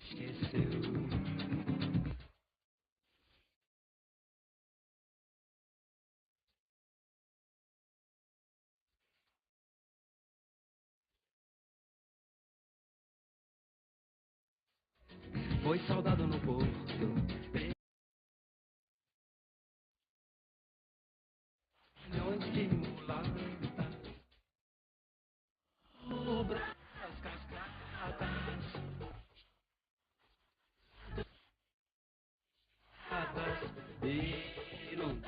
esqueceu. Foi saudado no porto, milhões de mulatas, as cascatas, e não.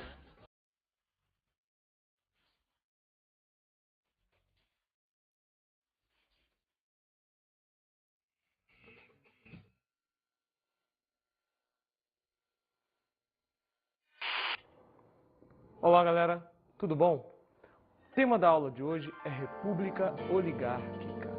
Olá galera, tudo bom? O tema da aula de hoje é República Oligárquica.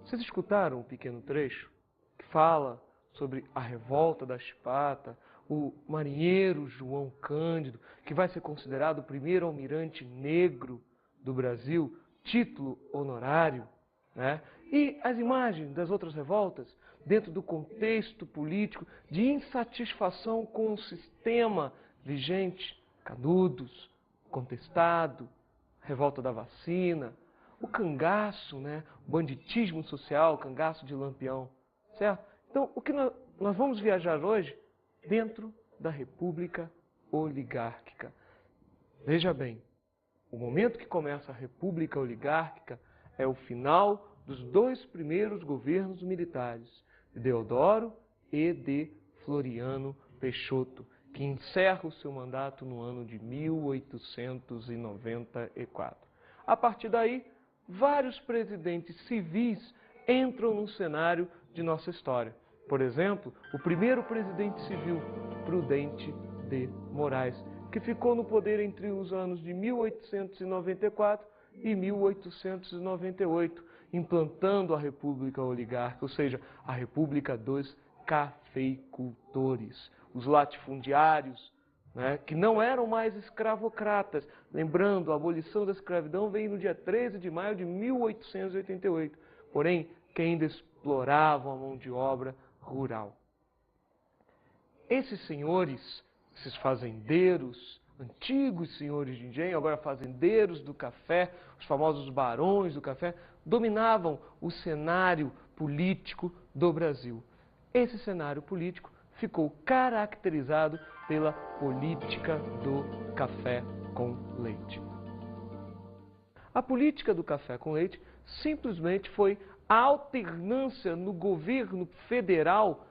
Vocês escutaram um pequeno trecho que fala sobre a revolta da Chipata, o marinheiro João Cândido, que vai ser considerado o primeiro almirante negro do Brasil, título honorário, né? E as imagens das outras revoltas dentro do contexto político de insatisfação com o sistema vigente, Canudos, contestado, revolta da vacina, o cangaço, né? O banditismo social, o cangaço de Lampião, certo? Então, o que nós vamos viajar hoje dentro da República Oligárquica. Veja bem, o momento que começa a República Oligárquica é o final dos dois primeiros governos militares, de Deodoro e de Floriano Peixoto, que encerra o seu mandato no ano de 1894. A partir daí, vários presidentes civis entram no cenário de nossa história. Por exemplo, o primeiro presidente civil, Prudente de Moraes, que ficou no poder entre os anos de 1894 e 1898, implantando a República Oligárquica, ou seja, a República dos Cafeicultores, os latifundiários, né, que não eram mais escravocratas. Lembrando, a abolição da escravidão veio no dia 13 de maio de 1888, porém, que ainda exploravam a mão de obra rural. Esses senhores, esses fazendeiros, antigos senhores de engenho, agora fazendeiros do café, os famosos barões do café, dominavam o cenário político do Brasil. Esse cenário político ficou caracterizado pela política do café com leite. A política do café com leite simplesmente foi a alternância no governo federal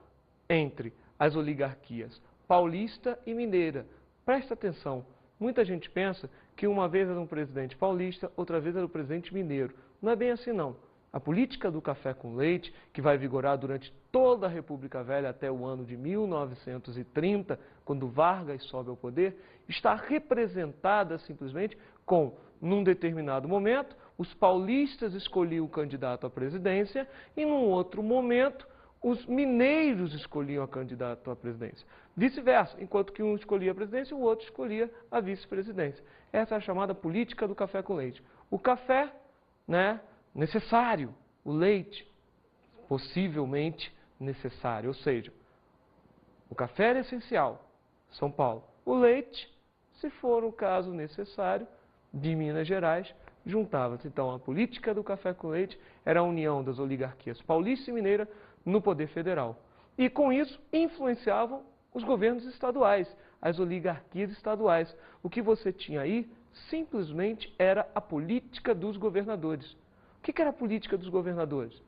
entre as oligarquias paulista e mineira. Presta atenção, muita gente pensa que uma vez era um presidente paulista, outra vez era o presidente mineiro. Não é bem assim não. A política do café com leite, que vai vigorar durante toda a República Velha até o ano de 1930, quando Vargas sobe ao poder, está representada simplesmente com, num determinado momento, os paulistas escolhiam o candidato à presidência e, num outro momento, os mineiros escolhiam o candidato à presidência. Vice-versa, enquanto que um escolhia a presidência, o outro escolhia a vice-presidência. Essa é a chamada política do café com leite. O café, né, necessário, o leite, possivelmente necessário. Ou seja, o café era essencial, São Paulo. O leite, se for o caso necessário, de Minas Gerais, juntava-se. Então, a política do café com leite era a união das oligarquias paulista e mineira no poder federal. E, com isso, influenciavam os governos estaduais, as oligarquias estaduais. O que você tinha aí, simplesmente, era a política dos governadores. O que era a política dos governadores?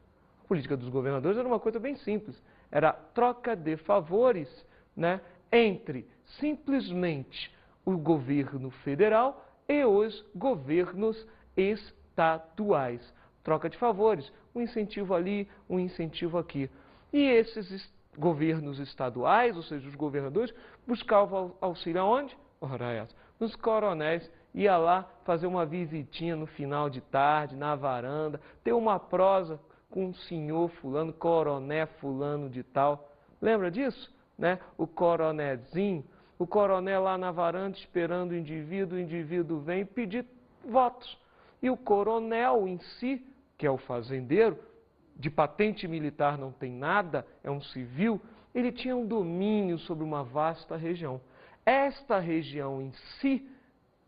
A política dos governadores era uma coisa bem simples. Era a troca de favores, né, entre simplesmente o governo federal e os governos estaduais. Troca de favores, um incentivo ali, um incentivo aqui. E esses governos estaduais, ou seja, os governadores, buscavam auxílio aonde? Ora essa, nos coronéis. Ia lá fazer uma visitinha no final de tarde, na varanda, ter uma prosa com o senhor fulano, coroné fulano de tal. Lembra disso? Né? O coronézinho, o coroné lá na varanda esperando o indivíduo vem pedir votos. E o coronel em si, que é o fazendeiro, de patente militar não tem nada, é um civil, ele tinha um domínio sobre uma vasta região. Esta região em si,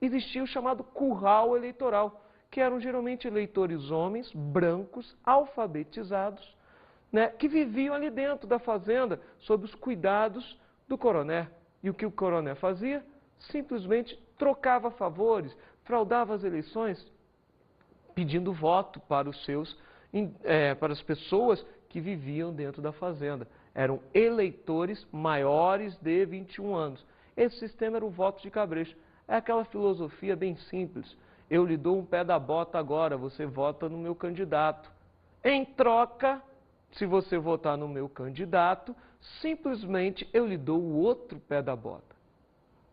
existia o chamado curral eleitoral, que eram geralmente eleitores homens, brancos, alfabetizados, né, que viviam ali dentro da fazenda, sob os cuidados do coroné. E o que o coroné fazia? Simplesmente trocava favores, fraudava as eleições, pedindo voto para para as pessoas que viviam dentro da fazenda. Eram eleitores maiores de 21 anos. Esse sistema era o voto de cabresto. É aquela filosofia bem simples. Eu lhe dou um pé da bota agora, você vota no meu candidato. Em troca, se você votar no meu candidato, simplesmente eu lhe dou o outro pé da bota.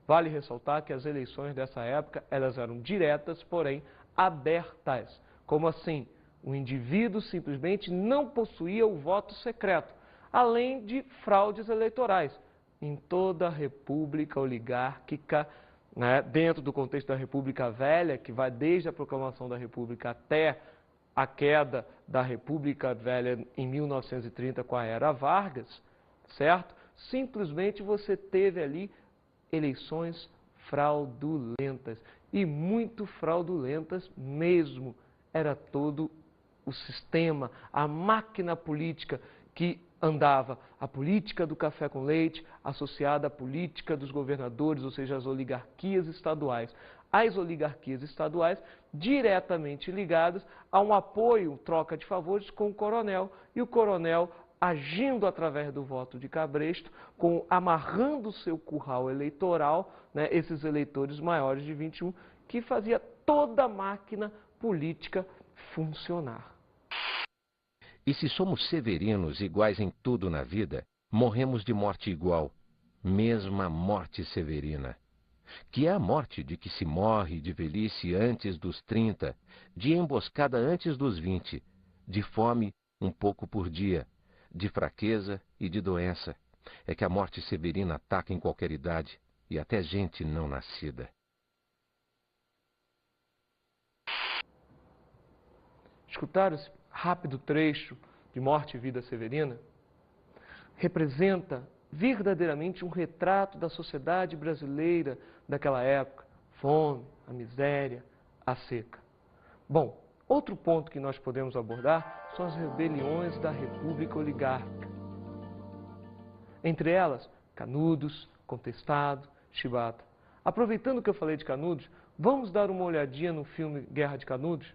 Vale ressaltar que as eleições dessa época, elas eram diretas, porém abertas. Como assim? O indivíduo simplesmente não possuía o voto secreto, além de fraudes eleitorais. Em toda a república oligárquica, né, dentro do contexto da República Velha, que vai desde a proclamação da República até a queda da República Velha em 1930 com a Era Vargas, certo? Simplesmente você teve ali eleições fraudulentas, e muito fraudulentas mesmo. Era todo o sistema, a máquina política que andava, a política do café com leite, associada à política dos governadores, ou seja, as oligarquias estaduais. As oligarquias estaduais diretamente ligadas a um apoio, troca de favores com o coronel, e o coronel agindo através do voto de cabresto, amarrando o seu curral eleitoral, né, esses eleitores maiores de 21, que fazia toda a máquina política funcionar. E se somos severinos iguais em tudo na vida, morremos de morte igual, mesma morte severina, que é a morte de que se morre de velhice antes dos 30, de emboscada antes dos 20, de fome um pouco por dia, de fraqueza e de doença. É que a morte severina ataca em qualquer idade, e até gente não nascida. Escutaram esse rápido trecho de Morte e Vida Severina? Representa verdadeiramente um retrato da sociedade brasileira daquela época. Fome, a miséria, a seca. Bom, outro ponto que nós podemos abordar são as rebeliões da República Oligárquica. Entre elas, Canudos, Contestado, Chibata. Aproveitando que eu falei de Canudos, vamos dar uma olhadinha no filme Guerra de Canudos?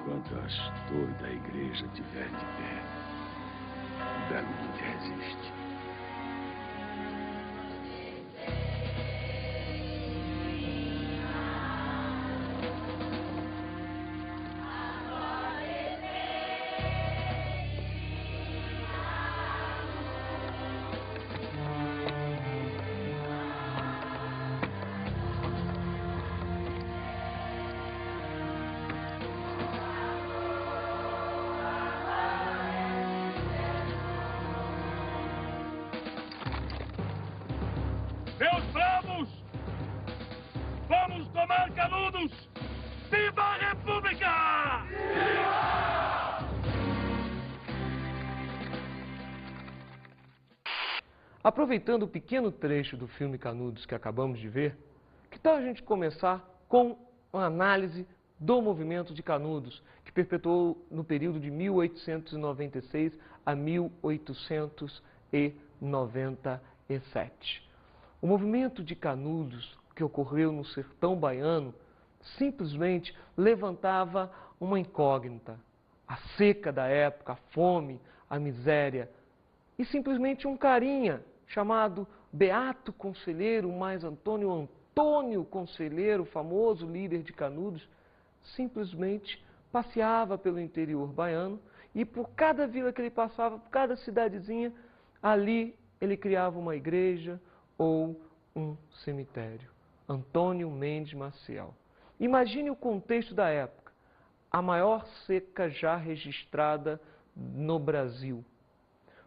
Enquanto a torre da igreja estiver de pé, o belo que resiste. Meus bravos, vamos tomar Canudos! Viva a República! Aproveitando o pequeno trecho do filme Canudos que acabamos de ver, que tal a gente começar com uma análise do movimento de Canudos, que perpetuou no período de 1896 a 1897. O movimento de Canudos, que ocorreu no sertão baiano, simplesmente levantava uma incógnita. A seca da época, a fome, a miséria. E simplesmente um carinha chamado Beato Conselheiro, mais Antônio Conselheiro, famoso líder de Canudos, simplesmente passeava pelo interior baiano e por cada vila que ele passava, por cada cidadezinha, ali ele criava uma igreja ou um cemitério. Antônio Mendes Maciel. Imagine o contexto da época. A maior seca já registrada no Brasil.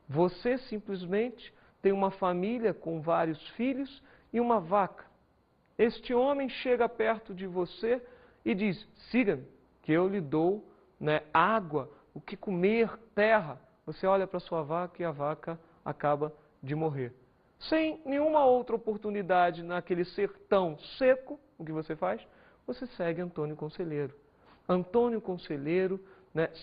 Você simplesmente tem uma família com vários filhos e uma vaca. Este homem chega perto de você e diz: siga-me, que eu lhe dou, água, o que comer, terra. Você olha para sua vaca e a vaca acaba de morrer. Sem nenhuma outra oportunidade naquele sertão seco, o que você faz? Você segue Antônio Conselheiro. Antônio Conselheiro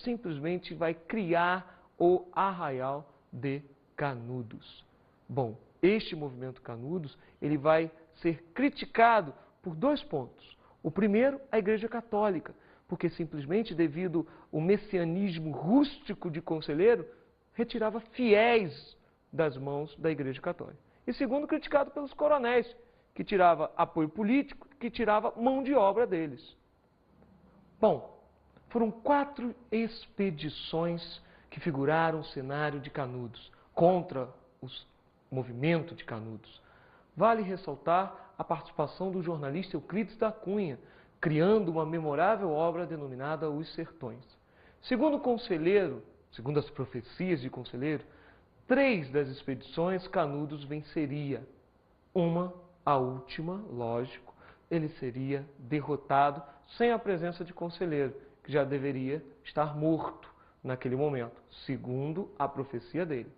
simplesmente vai criar o Arraial de Canudos. Bom, este movimento Canudos, ele vai ser criticado por 2 pontos. O primeiro, a Igreja Católica, porque simplesmente devido ao messianismo rústico de Conselheiro, retirava fiéis das mãos da Igreja Católica. E segundo, criticado pelos coronéis, que tirava apoio político, que tirava mão de obra deles. Bom, foram 4 expedições que figuraram o cenário de Canudos, contra o movimento de Canudos. Vale ressaltar a participação do jornalista Euclides da Cunha, criando uma memorável obra denominada Os Sertões. Segundo Conselheiro, segundo as profecias de Conselheiro, 3 das expedições Canudos venceria. Uma, a última, lógico, ele seria derrotado sem a presença de Conselheiro, que já deveria estar morto naquele momento, segundo a profecia dele.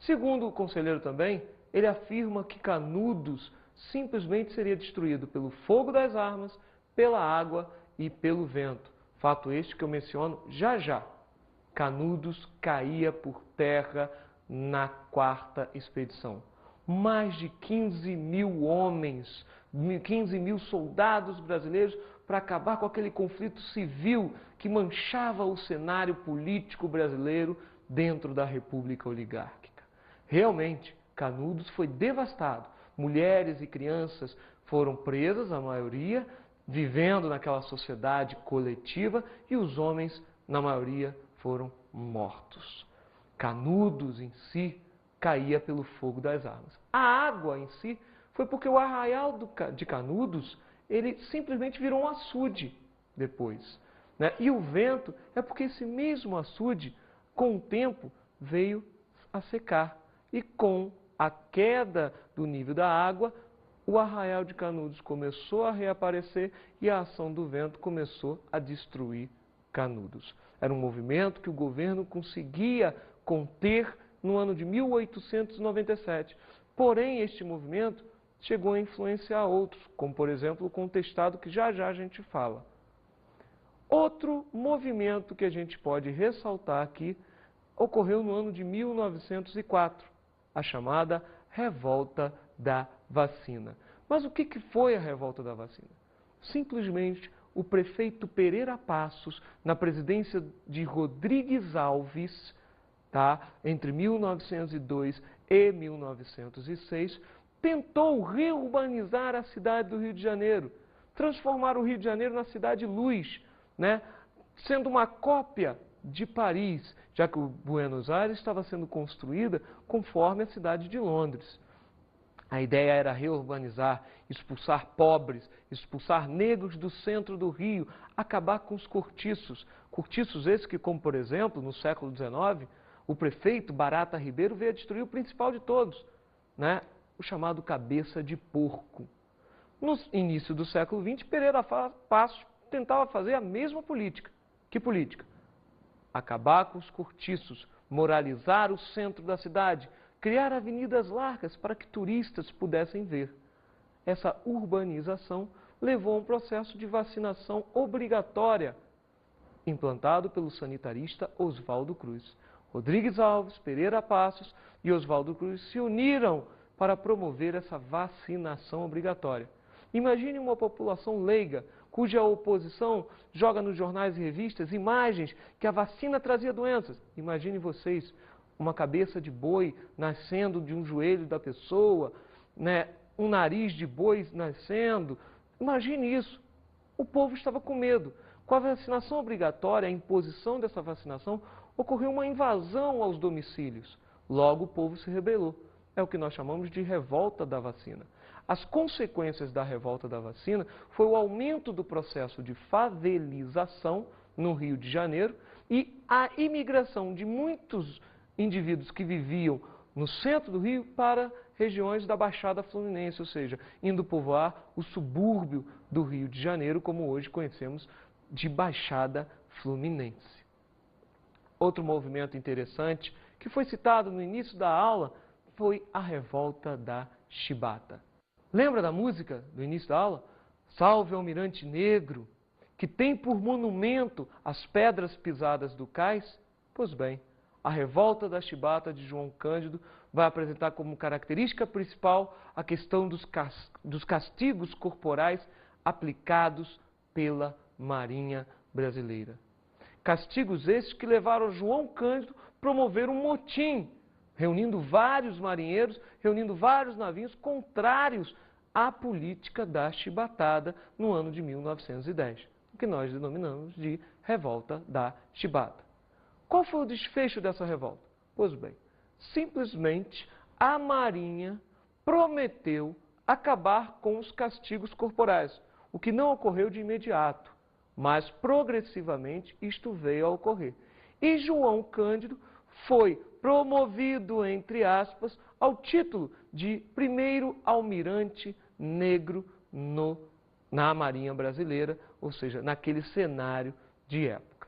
Segundo o Conselheiro também, ele afirma que Canudos simplesmente seria destruído pelo fogo das armas, pela água e pelo vento. Fato este que eu menciono já já. Canudos caía por terra na 4ª expedição. Mais de 15 mil homens, 15 mil soldados brasileiros para acabar com aquele conflito civil que manchava o cenário político brasileiro dentro da República Oligárquica. Realmente, Canudos foi devastado. Mulheres e crianças foram presas, a maioria, vivendo naquela sociedade coletiva, e os homens, na maioria, foram mortos. Canudos em si caía pelo fogo das armas. A água em si foi porque o Arraial de Canudos, ele simplesmente virou um açude depois. E o vento é porque esse mesmo açude, com o tempo, veio a secar. E com a queda do nível da água, o Arraial de Canudos começou a reaparecer e a ação do vento começou a destruir Canudos. Era um movimento que o governo conseguia conter no ano de 1897. Porém, este movimento chegou a influenciar outros, como, por exemplo, o contestado, que já já a gente fala. Outro movimento que a gente pode ressaltar aqui ocorreu no ano de 1904, a chamada Revolta da Vacina. Mas o que foi a Revolta da Vacina? Simplesmente o prefeito Pereira Passos, na presidência de Rodrigues Alves, entre 1902 e 1906, tentou reurbanizar a cidade do Rio de Janeiro, transformar o Rio de Janeiro na cidade luz, sendo uma cópia de Paris, já que o Buenos Aires estava sendo construída conforme a cidade de Londres. A ideia era reurbanizar, expulsar pobres, expulsar negros do centro do Rio, acabar com os cortiços. Cortiços esses que, como por exemplo, no século XIX, o prefeito Barata Ribeiro veio a destruir o principal de todos, o chamado Cabeça de Porco. No início do século XX, Pereira Passos tentava fazer a mesma política. Que política? Acabar com os cortiços, moralizar o centro da cidade, criar avenidas largas para que turistas pudessem ver. Essa urbanização levou a um processo de vacinação obrigatória, implantado pelo sanitarista Oswaldo Cruz. Rodrigues Alves, Pereira Passos e Oswaldo Cruz se uniram para promover essa vacinação obrigatória. Imagine uma população leiga, cuja oposição joga nos jornais e revistas imagens que a vacina trazia doenças. Imagine vocês, uma cabeça de boi nascendo de um joelho da pessoa, né, um nariz de boi nascendo. Imagine isso. O povo estava com medo. Com a vacinação obrigatória, a imposição dessa vacinação, ocorreu uma invasão aos domicílios. Logo, o povo se rebelou. É o que nós chamamos de revolta da vacina. As consequências da revolta da vacina foi o aumento do processo de favelização no Rio de Janeiro e a imigração de muitos indivíduos que viviam no centro do Rio para regiões da Baixada Fluminense, ou seja, indo povoar o subúrbio do Rio de Janeiro, como hoje conhecemos de Baixada Fluminense. Outro movimento interessante que foi citado no início da aula foi a revolta da Chibata. Lembra da música do início da aula? Salve Almirante Negro, que tem por monumento as pedras pisadas do cais? Pois bem, a revolta da Chibata de João Cândido vai apresentar como característica principal a questão dos castigos corporais aplicados pela Marinha Brasileira. Castigos esses que levaram João Cândido a promover um motim, reunindo vários marinheiros, reunindo vários navios contrários à política da chibatada no ano de 1910, o que nós denominamos de revolta da Chibata. Qual foi o desfecho dessa revolta? Pois bem, simplesmente a Marinha prometeu acabar com os castigos corporais, o que não ocorreu de imediato, mas progressivamente isto veio a ocorrer. E João Cândido foi promovido, entre aspas, ao título de primeiro almirante negro na Marinha Brasileira, ou seja, naquele cenário de época.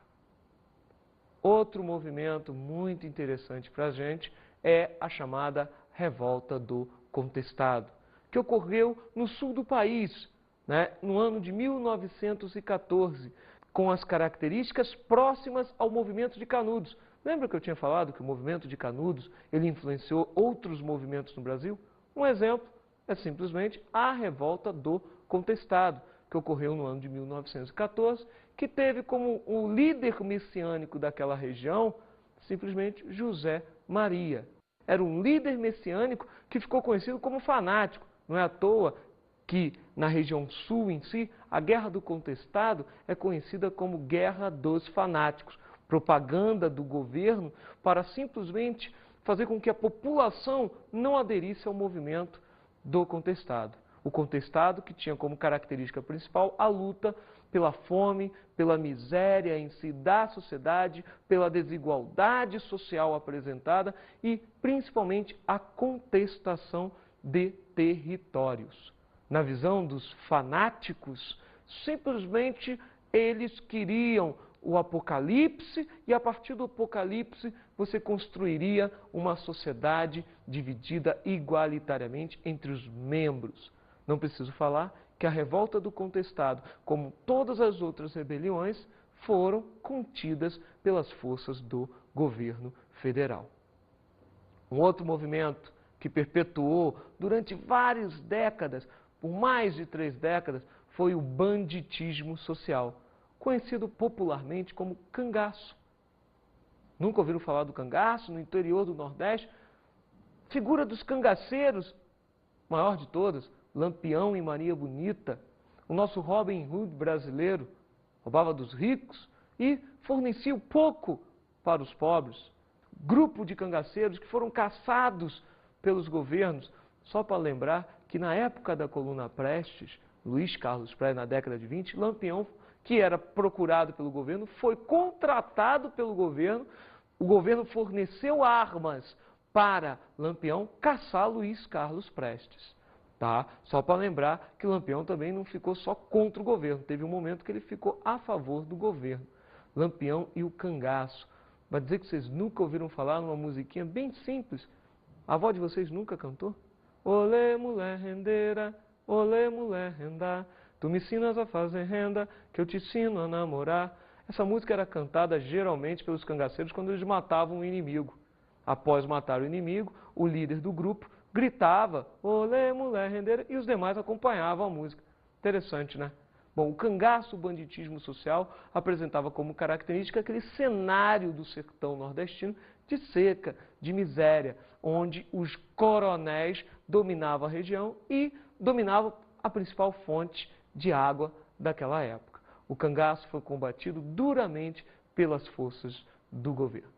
Outro movimento muito interessante para a gente é a chamada Revolta do Contestado, que ocorreu no sul do país, né, no ano de 1914, com as características próximas ao movimento de Canudos. Lembra que eu tinha falado que o movimento de Canudos ele influenciou outros movimentos no Brasil? Um exemplo é simplesmente a Revolta do Contestado, que ocorreu no ano de 1914, que teve como o líder messiânico daquela região simplesmente José Maria. Era um líder messiânico que ficou conhecido como fanático. Não é à toa que na região sul em si, a Guerra do Contestado é conhecida como Guerra dos Fanáticos, propaganda do governo para simplesmente fazer com que a população não aderisse ao movimento do contestado. O contestado que tinha como característica principal a luta pela fome, pela miséria em si da sociedade, pela desigualdade social apresentada e principalmente a contestação de territórios. Na visão dos fanáticos, simplesmente eles queriam o apocalipse e a partir do apocalipse você construiria uma sociedade dividida igualitariamente entre os membros. Não preciso falar que a revolta do contestado, como todas as outras rebeliões, foram contidas pelas forças do governo federal. Um outro movimento que perpetuou durante várias décadas, por mais de 3 décadas, foi o banditismo social, conhecido popularmente como cangaço. Nunca ouviram falar do cangaço no interior do Nordeste? Figura dos cangaceiros, maior de todas, Lampião e Maria Bonita, o nosso Robin Hood brasileiro, roubava dos ricos e fornecia pouco para os pobres. Grupo de cangaceiros que foram caçados pelos governos, só para lembrar que na época da coluna Prestes, Luiz Carlos Prestes, na década de 20, Lampião, que era procurado pelo governo, foi contratado pelo governo, o governo forneceu armas para Lampião caçar Luiz Carlos Prestes. Tá? Só para lembrar que Lampião também não ficou só contra o governo, teve um momento que ele ficou a favor do governo. Lampião e o cangaço. Vai dizer que vocês nunca ouviram falar numa musiquinha bem simples? A avó de vocês nunca cantou? Olê, mulher rendeira, olê, mulher rendá, Tu me ensinas a fazer renda, que eu te ensino a namorar. Essa música era cantada geralmente pelos cangaceiros quando eles matavam o inimigo. Após matar o inimigo, o líder do grupo gritava, olê, mulher rendeira, e os demais acompanhavam a música. Interessante, né? Bom, o cangaço, o banditismo social, apresentava como característica aquele cenário do sertão nordestino de seca, de miséria, onde os coronéis dominavam a região e dominavam a principal fonte de água daquela época. O cangaço foi combatido duramente pelas forças do governo.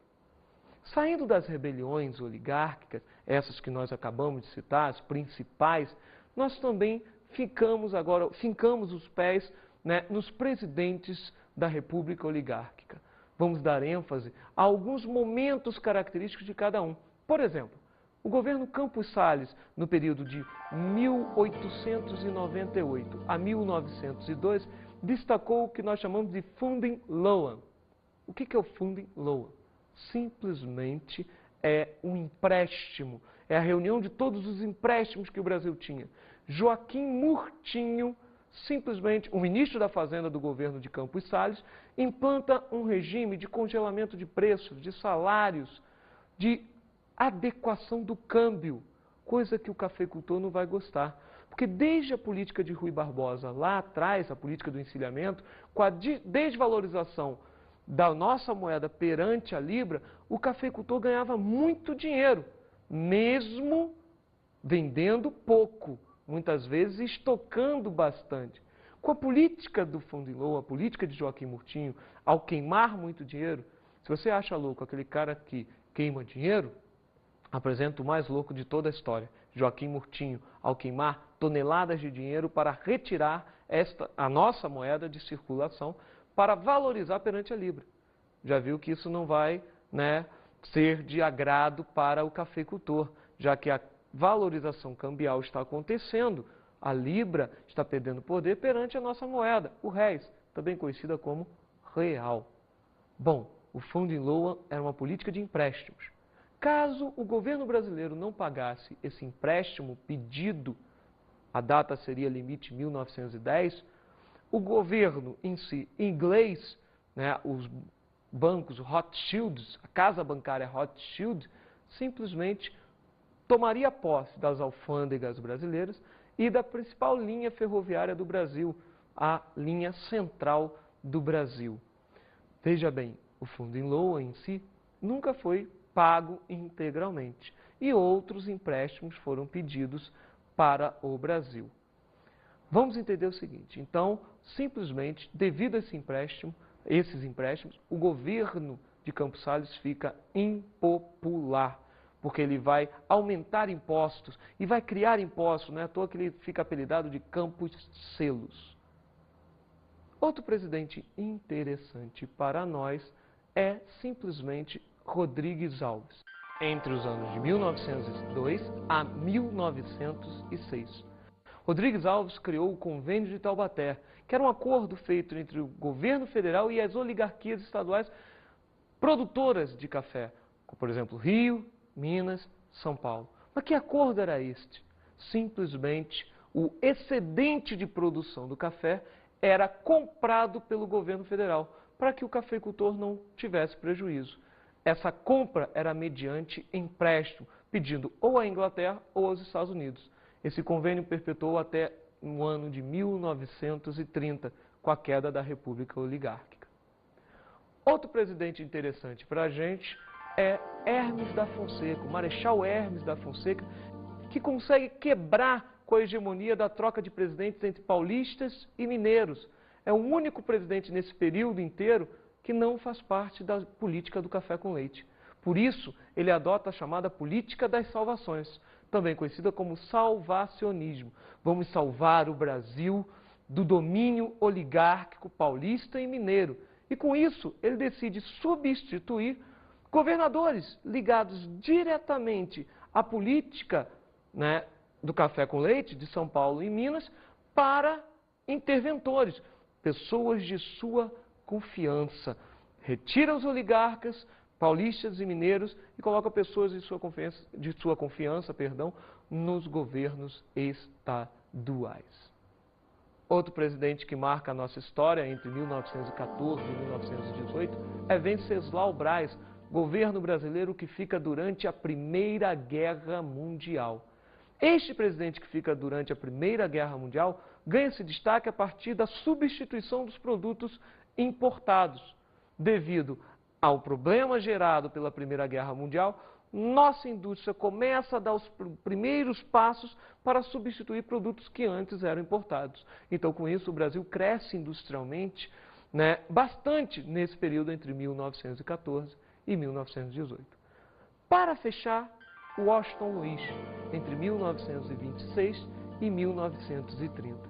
Saindo das rebeliões oligárquicas, essas que nós acabamos de citar, as principais, nós também fincamos os pés, né, nos presidentes da República Oligárquica. Vamos dar ênfase a alguns momentos característicos de cada um. Por exemplo, o governo Campos Salles, no período de 1898 a 1902, destacou o que nós chamamos de Funding Loan. O que é o Funding Loan? Simplesmente é um empréstimo, é a reunião de todos os empréstimos que o Brasil tinha. Joaquim Murtinho, simplesmente o ministro da Fazenda do governo de Campos Salles, implanta um regime de congelamento de preços, de salários, de adequação do câmbio, coisa que o cafeicultor não vai gostar. Porque desde a política de Rui Barbosa, lá atrás, a política do encilhamento, com a desvalorização da nossa moeda perante a libra, o cafeicultor ganhava muito dinheiro, mesmo vendendo pouco, muitas vezes estocando bastante. Com a política do Fundilô, a política de Joaquim Murtinho, ao queimar muito dinheiro, se você acha louco aquele cara que queima dinheiro, apresenta o mais louco de toda a história. Joaquim Murtinho, ao queimar toneladas de dinheiro para retirar a nossa moeda de circulação, para valorizar perante a libra. Já viu que isso não vai, né, ser de agrado para o cafeicultor, já que a valorização cambial está acontecendo, a libra está perdendo poder perante a nossa moeda, o réis, também conhecida como real. Bom, o Funding Loan era uma política de empréstimos. Caso o governo brasileiro não pagasse esse empréstimo pedido, a data seria limite 1910, o governo em si, inglês, né, os bancos Rothschilds, a casa bancária Rothschild, simplesmente tomaria posse das alfândegas brasileiras e da principal linha ferroviária do Brasil, a linha central do Brasil. Veja bem, o Funding Loan em si nunca foi pago integralmente e outros empréstimos foram pedidos para o Brasil. Vamos entender o seguinte, então, simplesmente, devido a esses empréstimos, o governo de Campos Salles fica impopular, porque ele vai aumentar impostos e vai criar impostos, não é à toa que ele fica apelidado de Campos Selos. Outro presidente interessante para nós é simplesmente Rodrigues Alves, entre os anos de 1902 a 1906. Rodrigues Alves criou o Convênio de Taubaté, que era um acordo feito entre o governo federal e as oligarquias estaduais produtoras de café, como, por exemplo, Rio, Minas, São Paulo. Mas que acordo era este? Simplesmente o excedente de produção do café era comprado pelo governo federal, para que o cafeicultor não tivesse prejuízo. Essa compra era mediante empréstimo, pedindo ou à Inglaterra ou aos Estados Unidos. Esse convênio perpetuou até no ano de 1930, com a queda da República Oligárquica. Outro presidente interessante para a gente é Hermes da Fonseca, o Marechal Hermes da Fonseca, que consegue quebrar com a hegemonia da troca de presidentes entre paulistas e mineiros. É o único presidente nesse período inteiro que não faz parte da política do café com leite. Por isso, ele adota a chamada política das salvações, também conhecida como salvacionismo. Vamos salvar o Brasil do domínio oligárquico paulista e mineiro. E com isso, ele decide substituir governadores ligados diretamente à política, né, do café com leite de São Paulo e Minas para interventores, pessoas de sua confiança. Retira os oligarcas paulistas e mineiros e coloca pessoas de sua confiança, nos governos estaduais. Outro presidente que marca a nossa história entre 1914 e 1918 é Venceslau Braz, governo brasileiro que fica durante a Primeira Guerra Mundial. Este presidente que fica durante a Primeira Guerra Mundial ganha esse destaque a partir da substituição dos produtos importados. Devido ao problema gerado pela Primeira Guerra Mundial, nossa indústria começa a dar os primeiros passos para substituir produtos que antes eram importados. Então, com isso, o Brasil cresce industrialmente, bastante nesse período entre 1914 e 1918. Para fechar, Washington Luiz, entre 1926 e 1930.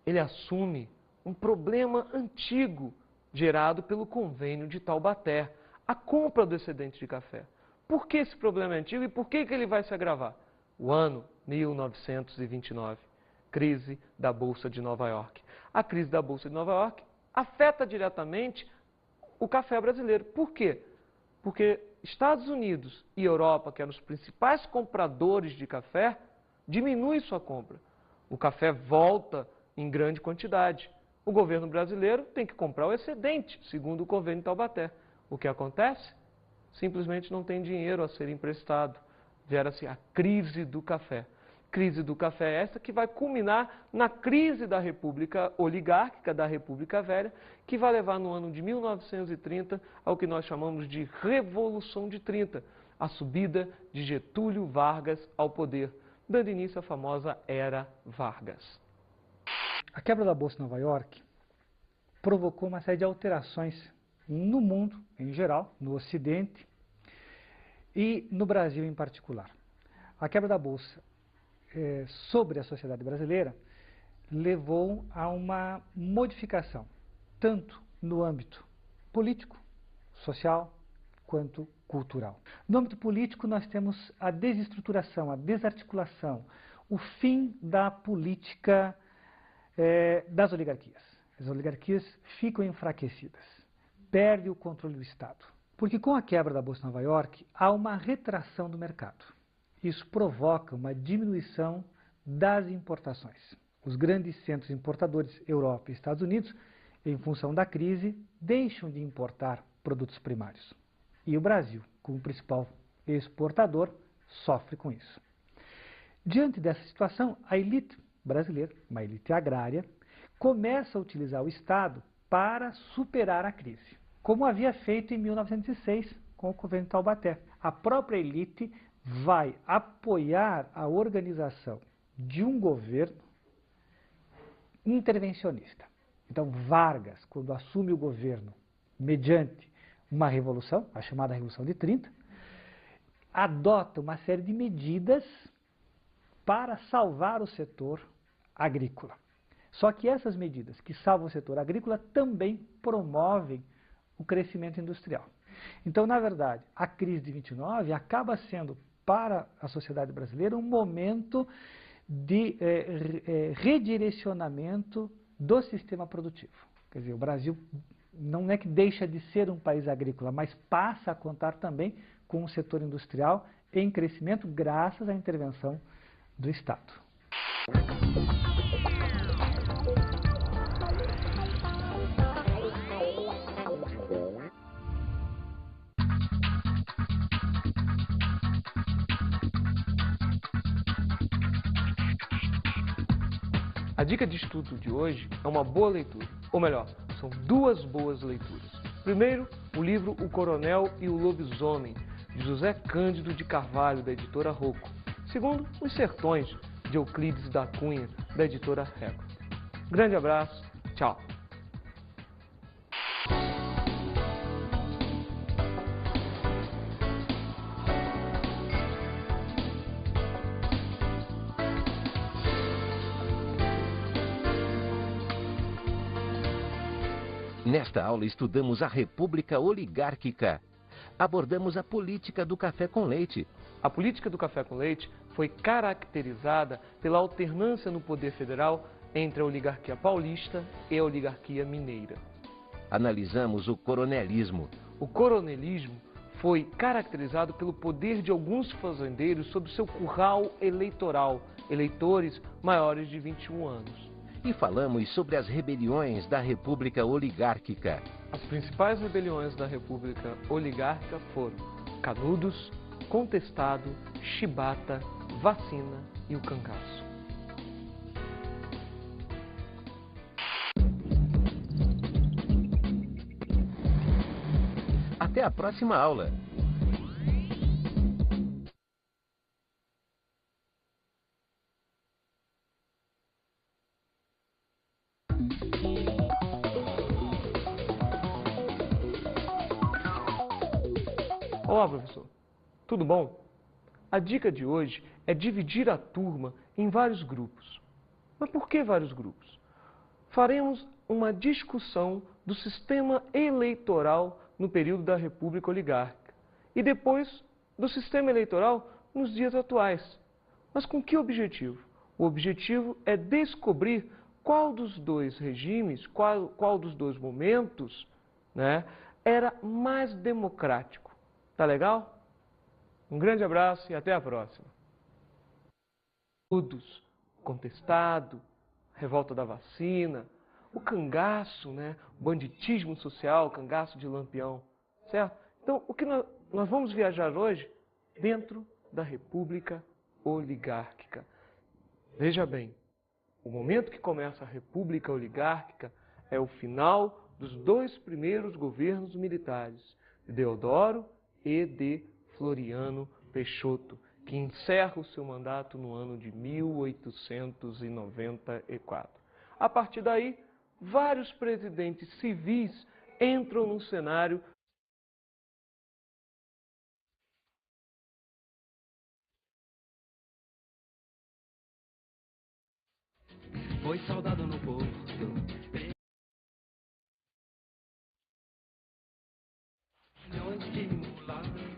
Ele assume um problema antigo gerado pelo Convênio de Taubaté, a compra do excedente de café. Por que esse problema é antigo e por que ele vai se agravar? O ano 1929, crise da Bolsa de Nova York. A crise da Bolsa de Nova York afeta diretamente o café brasileiro. Por quê? Porque Estados Unidos e Europa, que eram os principais compradores de café, diminuem sua compra. O café volta em grande quantidade. O governo brasileiro tem que comprar o excedente, segundo o Convênio de Taubaté. O que acontece? Simplesmente não tem dinheiro a ser emprestado. Gera-se a crise do café. Crise do café essa que vai culminar na crise da República Oligárquica, da República Velha, que vai levar no ano de 1930 ao que nós chamamos de Revolução de 30, a subida de Getúlio Vargas ao poder, dando início à famosa Era Vargas. A quebra da Bolsa de Nova York provocou uma série de alterações no mundo, em geral, no Ocidente e no Brasil em particular. A quebra da Bolsa sobre a sociedade brasileira levou a uma modificação, tanto no âmbito político, social, quanto cultural. No âmbito político, nós temos a desestruturação, a desarticulação, o fim da política das oligarquias. As oligarquias ficam enfraquecidas. Perde o controle do Estado. Porque com a quebra da Bolsa de Nova York, há uma retração do mercado. Isso provoca uma diminuição das importações. Os grandes centros importadores, Europa e Estados Unidos, em função da crise, deixam de importar produtos primários. E o Brasil, como principal exportador, sofre com isso. Diante dessa situação, a elite brasileira, uma elite agrária, começa a utilizar o Estado para superar a crise, como havia feito em 1906 com o Convênio de Taubaté. A própria elite vai apoiar a organização de um governo intervencionista. Então, Vargas, quando assume o governo mediante uma revolução, a chamada Revolução de 30, adota uma série de medidas para salvar o setor agrícola. Só que essas medidas que salvam o setor agrícola também promovem o crescimento industrial. Então, na verdade, a crise de 29 acaba sendo para a sociedade brasileira um momento de redirecionamento do sistema produtivo. Quer dizer, o Brasil não é que deixa de ser um país agrícola, mas passa a contar também com um setor industrial em crescimento graças à intervenção do Estado. A dica de estudo de hoje é uma boa leitura, ou melhor, são duas boas leituras. Primeiro, o livro O Coronel e o Lobisomem, de José Cândido de Carvalho, da editora Rocco. Segundo, Os Sertões, de Euclides da Cunha, da editora Record. Grande abraço, tchau! Nesta aula estudamos a República Oligárquica. Abordamos a política do café com leite. A política do café com leite foi caracterizada pela alternância no poder federal entre a oligarquia paulista e a oligarquia mineira. Analisamos o coronelismo. O coronelismo foi caracterizado pelo poder de alguns fazendeiros sobre seu curral eleitoral, eleitores maiores de 21 anos. e falamos sobre as rebeliões da República Oligárquica. As principais rebeliões da República Oligárquica foram Canudos, Contestado, Chibata, Vacina e o Cangaço. Até a próxima aula! Olá, professor. Tudo bom? A dica de hoje é dividir a turma em vários grupos. Mas por que vários grupos? Faremos uma discussão do sistema eleitoral no período da República Oligárquica e depois do sistema eleitoral nos dias atuais. Mas com que objetivo? O objetivo é descobrir qual dos dois regimes, qual dos dois momentos, né, era mais democrático. Tá legal? Um grande abraço e até a próxima. Todos, Contestado, Revolta da Vacina, o cangaço, né? O banditismo social, o cangaço de Lampião, certo? Então, o que nós vamos viajar hoje dentro da República Oligárquica. Veja bem, o momento que começa a República Oligárquica é o final dos dois primeiros governos militares, de Deodoro e de Floriano Peixoto, que encerra o seu mandato no ano de 1894. A partir daí, vários presidentes civis entram no cenário. Foi saudado no porto. Milhões de mulatas.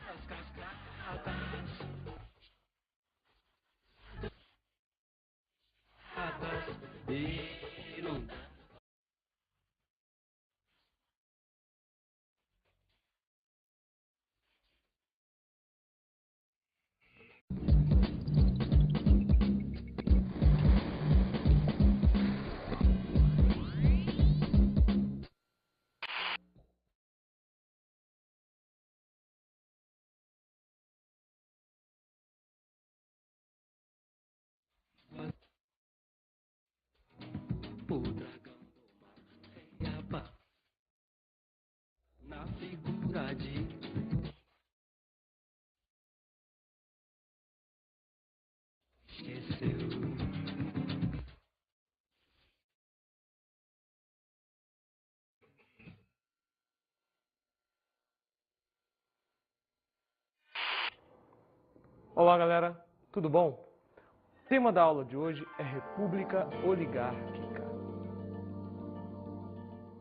As cascatas. O dragão do mar reiaba na figura de esqueceu. Olá, galera. Tudo bom? O tema da aula de hoje é República Oligárquica.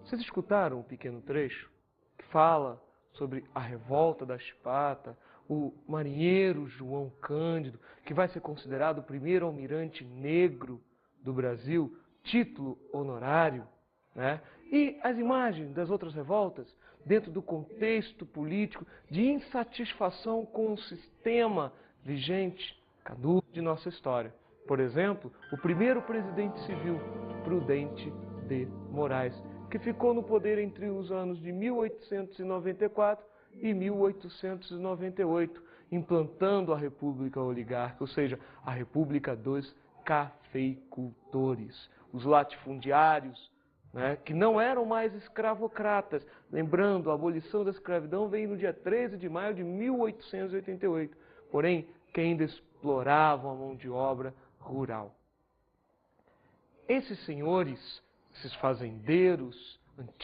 Vocês escutaram um pequeno trecho que fala sobre a revolta da Chibata, o marinheiro João Cândido, que vai ser considerado o primeiro almirante negro do Brasil, título honorário, né? E as imagens das outras revoltas, dentro do contexto político de insatisfação com o sistema vigente, caduco de nossa história. Por exemplo, o primeiro presidente civil, Prudente de Moraes, que ficou no poder entre os anos de 1894 e 1898, implantando a República Oligárquica, ou seja, a República dos Cafeicultores, os latifundiários, né, que não eram mais escravocratas. Lembrando, a abolição da escravidão veio no dia 13 de maio de 1888, porém, que ainda exploravam a mão de obra rural. Esses senhores, esses fazendeiros antigos,